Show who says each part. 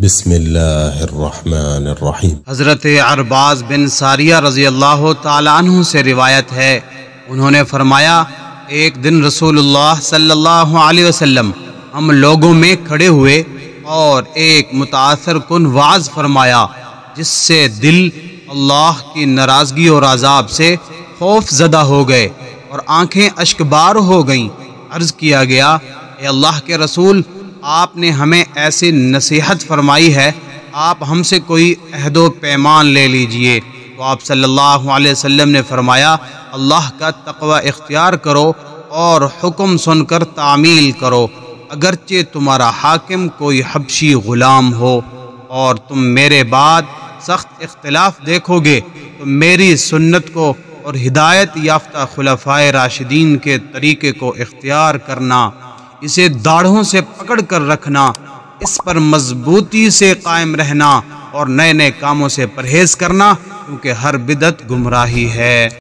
Speaker 1: بسم اللہ الرحمن الرحیم۔
Speaker 2: حضرت عرباز بن ساریہ رضی اللہ تعالیٰ عنہ سے روایت ہے، انہوں نے فرمایا ایک دن رسول اللہ صلی اللہ علیہ وسلم ہم لوگوں میں کھڑے ہوئے اور ایک متاثر کن وعظ فرمایا جس سے دل اللہ کی ناراضگی اور عذاب سے خوف زدہ ہو گئے اور آنکھیں اشکبار ہو گئیں۔ عرض کیا گیا، اے اللہ کے رسول، آپ نے ہمیں ایسی نصیحت فرمائی ہے، آپ ہم سے کوئی عہد و پیمان لے لیجئے۔ تو آپ صلی اللہ علیہ وسلم نے فرمایا، اللہ کا تقوی اختیار کرو اور حکم سن کر تعمیل کرو، اگرچہ تمہارا حاکم کوئی حبشی غلام ہو، اور تم میرے بعد سخت اختلاف دیکھو گے تو میری سنت کو اور ہدایت یافتہ خلفائے راشدین کے طریقے کو اختیار کرنا، اسے داڑھوں سے پکڑ کر رکھنا، اس پر مضبوطی سے قائم رہنا اور نئے نئے کاموں سے پرہیز کرنا، کیونکہ ہر بدعت گمراہی ہے۔